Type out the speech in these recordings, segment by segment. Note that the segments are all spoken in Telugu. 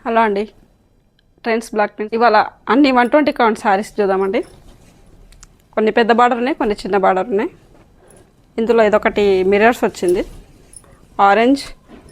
హలో అండి, ట్రెండ్స్ బ్లాక్ ప్రింట్ ఇవాళ అన్ని 120 కౌంట్ శారీస్ చూద్దామండి. కొన్ని పెద్ద బార్డర్ ఉన్నాయి, కొన్ని చిన్న బార్డర్ ఉన్నాయి. ఇందులో ఇదొకటి మిర్రర్స్ వచ్చింది, ఆరెంజ్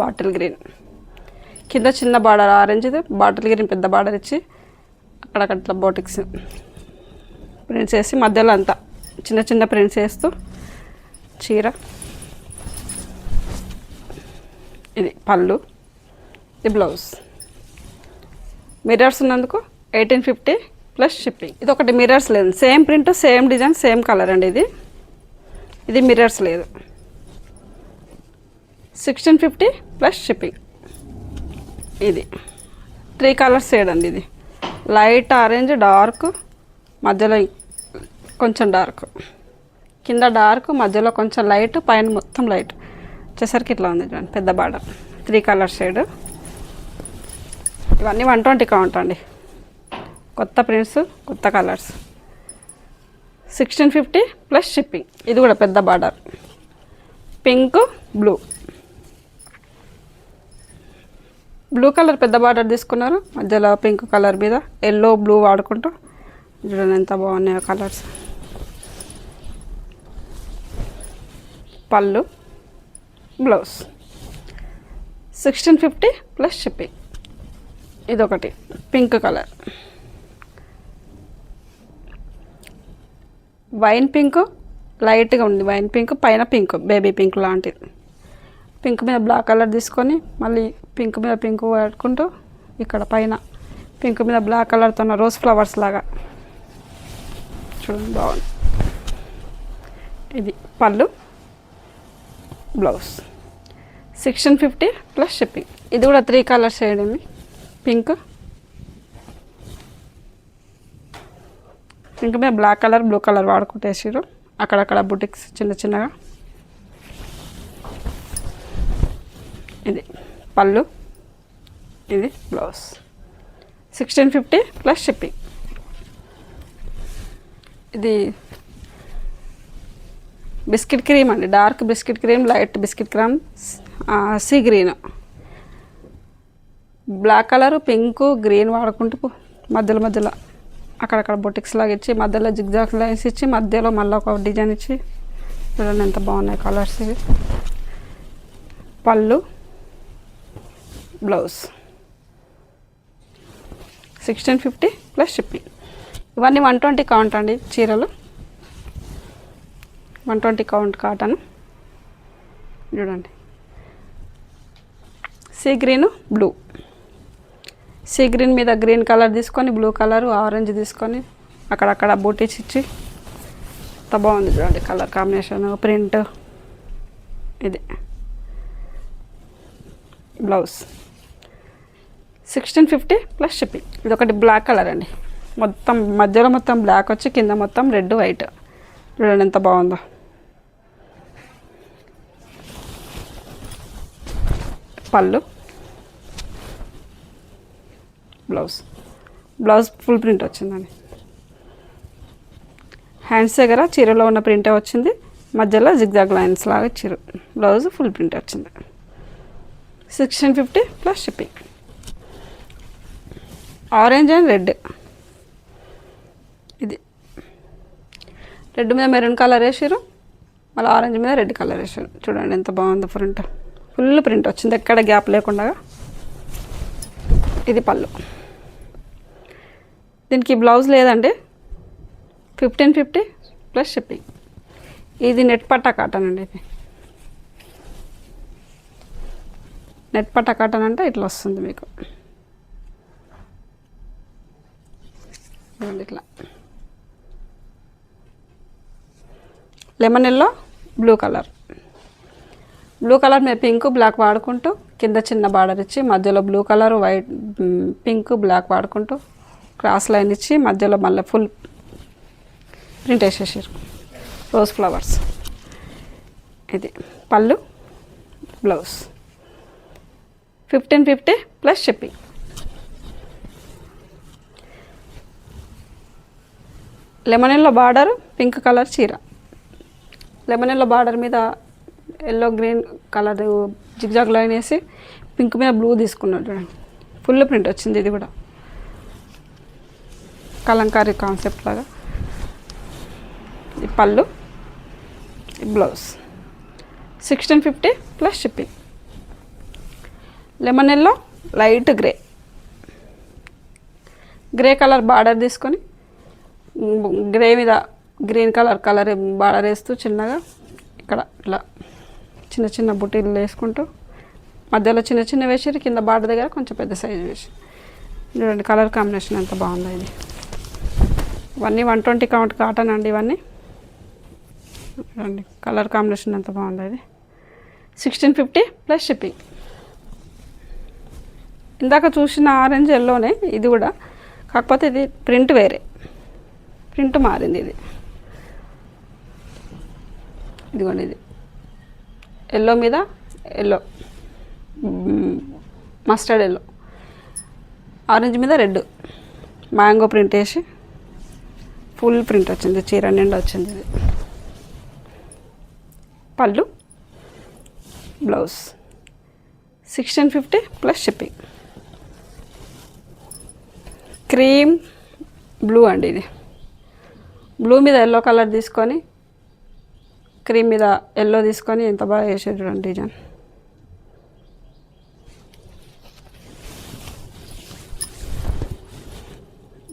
బాటిల్ గ్రీన్, కింద చిన్న బార్డర్ ఆరెంజ్, ఇది బాటిల్ గ్రీన్ పెద్ద బార్డర్ ఇచ్చి అక్కడక్కడ బోటిక్స్ ప్రింట్స్ వేసి మధ్యలో అంతా చిన్న చిన్న ప్రింట్స్ వేస్తూ చీర. ఇది పళ్ళు, ఇది బ్లౌజ్. మిర్రర్స్ ఉన్నందుకు 1850 ప్లస్ షిప్పింగ్. ఇది ఒకటి మిర్రర్స్ లేదు, same print same design same colour అండి. ఇది మిర్రర్స్ లేదు, 1650 ప్లస్ షిప్పింగ్. ఇది 3 కలర్స్ షేడ్ అండి. ఇది లైట్ ఆరెంజ్, డార్క్, మధ్యలో కొంచెం డార్క్, కింద డార్క్, మధ్యలో కొంచెం లైట్, పైన మొత్తం లైట్ వచ్చేసరికి ఇట్లా ఉంది చూడండి, పెద్ద బార్డర్. 3 colour shade. ఇవన్నీ 120 కౌంట్ అండి. కొత్త ప్రింట్స్, కొత్త కలర్స్. 1650 plus shipping. ఇది కూడా పెద్ద border, pink blue. Blue colour పెద్ద బార్డర్ తీసుకున్నారు, మధ్యలో పింక్ కలర్ మీద ఎల్లో బ్లూ వాడుకుంటూ చూడండి ఎంత బాగున్నాయో కలర్స్. పళ్ళు, బ్లౌజ్. 1650 plus shipping. ఇదొకటి పింక్ కలర్, వైన్ పింక్, లైట్గా ఉంది వైన్ పింక్, పైన పింక్ బేబీ పింక్ లాంటిది. పింక్ మీద బ్లాక్ కలర్ తీసుకొని మళ్ళీ పింక్ మీద పింక్ వాడుకుంటూ ఇక్కడ పైన పింక్ మీద బ్లాక్ కలర్తో రోజ్ ఫ్లవర్స్ లాగా చూడండి బాగుంది. ఇది పళ్ళు, బ్లౌజ్. 1650 plus shipping. ఇది కూడా 3 కలర్ షేడ్ ఉంది, పింక్, పింక్ మీద బ్లాక్ కలర్, బ్లూ కలర్ వాడుకుంటేసారు అక్కడక్కడ బుటిక్స్ చిన్న చిన్నగా. ఇది పళ్ళు, ఇది బ్లౌజ్. 1650 plus shipping. ఇది బిస్కెట్ క్రీమ్ అండి, dark biscuit cream, light biscuit cream, sea green, black colour, pink, green వాడుకుంటూ మధ్యలో మధ్యలో అక్కడక్కడ బొటిక్స్ లాగా ఇచ్చి మధ్యలో జిగ్జాగ్ లైన్స్ ఇచ్చి మధ్యలో మళ్ళీ ఒక డిజైన్ ఇచ్చి చూడండి ఎంత బాగున్నాయి కలర్స్ ఇవి. పళ్ళు, బ్లౌజ్. 1650 plus shipping. ఇవన్నీ 120 కౌంట్ అండి చీరలు, 120 కౌంట్ కాటన్. చూడండి sea green, blue. Sea green మీద గ్రీన్ కలర్ తీసుకొని బ్లూ కలరు, ఆరెంజ్ తీసుకొని అక్కడక్కడ బూటీస్ ఇచ్చి ఎంత బాగుంది చూడండి కలర్ కాంబినేషన్, ప్రింట్. ఇది బ్లౌజ్. 1650 plus shipping. ఇది ఒకటి బ్లాక్ కలర్ అండి, మొత్తం మధ్యలో మొత్తం బ్లాక్ వచ్చి కింద మొత్తం రెడ్ వైట్ చూడండి ఎంత బాగుందో. పళ్ళు, బ్లౌజ్. బ్లౌజ్ ఫుల్ ప్రింట్ వచ్చిందండి, హ్యాండ్స్ దగ్గర చీరలో ఉన్న ప్రింటే వచ్చింది, మధ్యలో జిగ్జాగ్ లైన్స్ లాగా చీర. బ్లౌజ్ ఫుల్ ప్రింట్ వచ్చింది. 1650 plus shipping. Orange and red. ఇది రెడ్ మీద మెరూన్ కలర్ వేసారు, మళ్ళీ ఆరెంజ్ మీద రెడ్ కలర్ వేసారు. చూడండి ఎంత బాగుందో ప్రింట్, ఫుల్ ప్రింట్ వచ్చింది ఎక్కడ గ్యాప్ లేకుండా. ఇది పళ్ళు. దీనికి బ్లౌజ్ లేదండి. 1550 ప్లస్ షిప్పింగ్. ఇది నెట్ పట్టా కాటన్ అండి. ఇది నెట్ పట్టా కాటన్ అంటే ఇట్లా వస్తుంది మీకు ఇట్లా. Lemon yellow, blue colour. Blue colour మీద పింక్ బ్లాక్ వాడుకుంటూ కింద చిన్న బార్డర్ ఇచ్చి మధ్యలో blue colour, white, pink, black వాడుకుంటూ క్రాస్ లైన్ ఇచ్చి మధ్యలో మళ్ళీ ఫుల్ ప్రింట్ వేసేసారు రోజ్ ఫ్లవర్స్. ఇది పళ్ళు, blouse. 1550 plus shipping. Lemon yellow border, pink colour చీర. లెమన్ ఎల్లో బార్డర్ మీద yellow green colour zigzag line వేసి పింక్ మీద బ్లూ తీసుకున్నాడు చూడండి. ఫుల్ ప్రింట్ వచ్చింది. ఇది కూడా కలంకారీ కాన్సెప్ట్ లాగా. ఈ పళ్ళు, ఈ blouse. 1650 plus shipping. Lemon yellow, light grey colour border తీసుకొని గ్రే మీద గ్రీన్ కలర్ బార్డర్ వేస్తూ చిన్నగా ఇక్కడ ఇట్లా చిన్న చిన్న బుటీలు వేసుకుంటూ మధ్యలో చిన్న చిన్న వేసి కింద బార్డర్ దగ్గర కొంచెం పెద్ద సైజు వేసి. చూడండి కలర్ కాంబినేషన్ ఎంత బాగుందో. ఇది ఇవన్నీ 120 కౌంట్ కాటన్ అండి. ఇవన్నీ చూడండి కలర్ కాంబినేషన్ ఎంత బాగుందో. ఇది 1650 ప్లస్ షిప్పింగ్. ఇందాక చూసిన ఆరెంజ్ ఎల్లోనే ఇది కూడా, కాకపోతే ఇది ప్రింట్ వేరే, ప్రింట్ మారింది. ఇదిగోండి ఇది ఎల్లో మీద ఎల్లో, మస్టర్డ్ ఎల్లో, ఆరెంజ్ మీద రెడ్, మ్యాంగో ప్రింట్ వేసి ఫుల్ ప్రింట్ వచ్చింది. చీర నిండా వచ్చింది. ఇది పళ్ళు, blouse. 1650 plus shipping. Cream blue అండి. ఇది బ్లూ మీద ఎల్లో కలర్ తీసుకొని క్రీమ్ మీద ఎల్లో తీసుకొని ఎంత బాగా వేసారు చూడండి డిజైన్.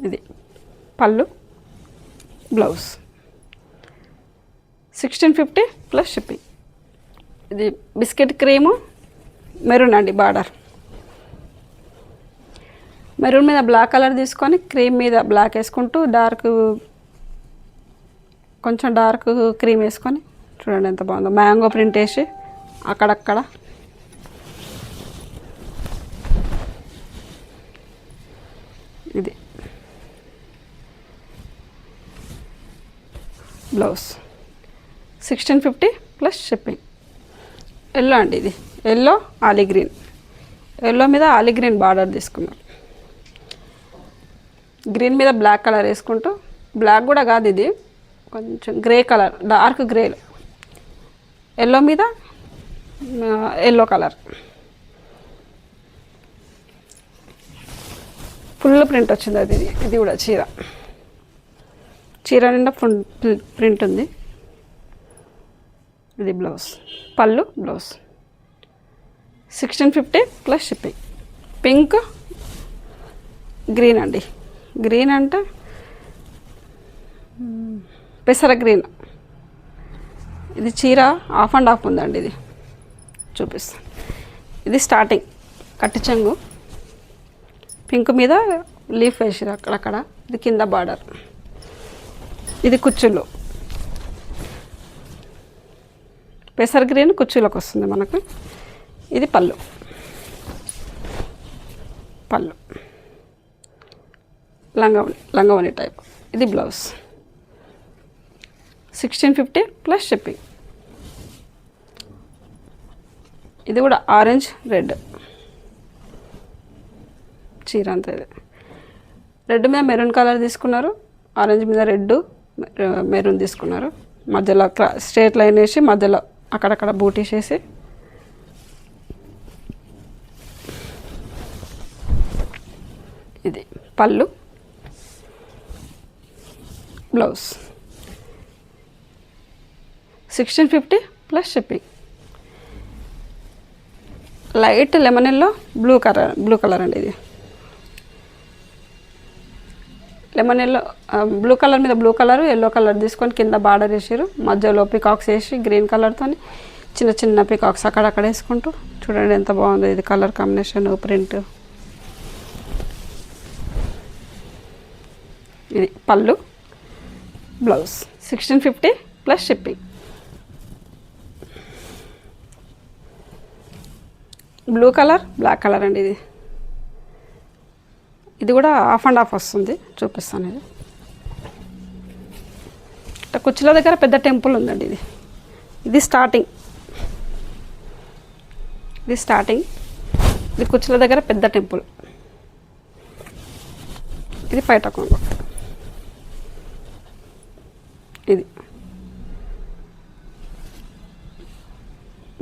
ఇది పళ్ళు, బ్లౌజ్. 1650 plus shipping. ఇది బిస్కెట్ క్రీము మెరూన్ అండి బార్డర్. మెరూన్ మీద బ్లాక్ కలర్ తీసుకొని క్రీమ్ మీద బ్లాక్ వేసుకుంటూ కొంచెం డార్క్ క్రీమ్ వేసుకొని చూడండి ఎంత బాగుందో. మ్యాంగో ప్రింట్ వేసి అక్కడక్కడ ఇది బ్లౌజ్. 1650 plus shipping. ఎల్లో అండి. ఇది ఎల్లో ఆలీ గ్రీన్, ఎల్లో మీద ఆలీ గ్రీన్ బార్డర్ తీసుకున్నాం. గ్రీన్ మీద బ్లాక్ కలర్ వేసుకుంటూ, బ్లాక్ కూడా కాదు ఇది కొంచెం గ్రే కలర్, డార్క్ గ్రేలో ఎల్లో మీద ఎల్లో కలర్, ఫుల్ ప్రింట్ వచ్చింది. అది ఇది కూడా చీర నిండా ఫుల్ ప్రింట్ ఉంది. ఇది బ్లౌజ్, పళ్ళు, blouse. 1650 plus shipping. Pink green అండి. గ్రీన్ అంటే పెసర గ్రీన్. ఇది చీర ఆఫ్ అండ్ ఆఫ్ ఉందండి. ఇది చూపిస్తాను. ఇది స్టార్టింగ్ కట్టి చెంగు, పింక్ మీద లీఫ్ వేసారు అక్కడక్కడ. ఇది కింద బార్డర్. ఇది కుచ్చులు, పెసర గ్రీన్ కుచ్చులకు వస్తుంది మనకు. ఇది పళ్ళు, లంగవని టైప్. ఇది బ్లౌజ్. 1650 plus shipping. ఇది కూడా ఆరెంజ్ రెడ్ చీర అంతా. ఇది రెడ్ మీద మెరూన్ కలర్ తీసుకున్నారు, ఆరెంజ్ మీద రెడ్ మెరూన్ తీసుకున్నారు. మధ్యలో స్ట్రేట్ లైన్ వేసి మధ్యలో అక్కడక్కడ బూటీస్ వేసి ఇది పళ్ళు, blouse. 1650 plus shipping. Light lemon yellow blue colour అండి. ఇది లెమన్ ఎల్లో బ్లూ కలర్ మీద బ్లూ కలర్ ఎల్లో కలర్ తీసుకొని కింద బార్డర్ వేసారు. మధ్యలో పికాక్స్ వేసి గ్రీన్ కలర్తో చిన్న చిన్న పికాక్స్ అక్కడక్కడ వేసుకుంటూ చూడండి ఎంత బాగుందో. ఇది కలర్ కాంబినేషన్, ప్రింట్. ఇది పళ్ళు, blouse. 1650 plus shipping. Blue colour, black colour అండి. ఇది కూడా ఆఫ్ అండ్ ఆఫ్ వస్తుంది, చూపిస్తాను. ఇది కుచ్చుల దగ్గర పెద్ద టెంపుల్ ఉందండి. ఇది స్టార్టింగ్. ఇది కుచ్చుల దగ్గర పెద్ద టెంపుల్. ఇది పైటకొంగు. ఇది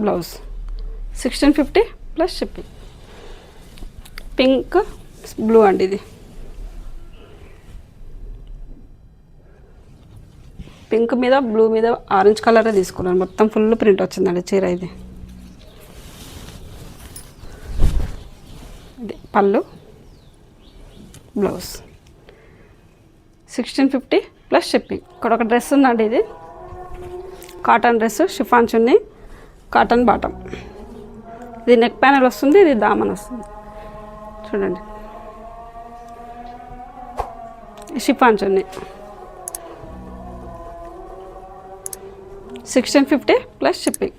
blouse. 1650 plus shipping. Pink blue అండి ఇది. పింక్ మీద బ్లూ మీద ఆరెంజ్ కలరే తీసుకున్నాను. మొత్తం ఫుల్ ప్రింట్ వచ్చిందండి చీర ఇది. ఇది పళ్ళు, బ్లౌజ్. 1650 plus shipping. ఇక్కడ ఒక డ్రెస్ ఉందండి, ఇది కాటన్ డ్రెస్, షిఫాన్ చున్నీ, కాటన్ బాటమ్. ఇది నెక్ ప్యానెల్ వస్తుంది, ఇది దామన్ వస్తుంది. చూడండి, షిఫాన్ చున్నీ. 1650 ప్లస్ షిప్పింగ్.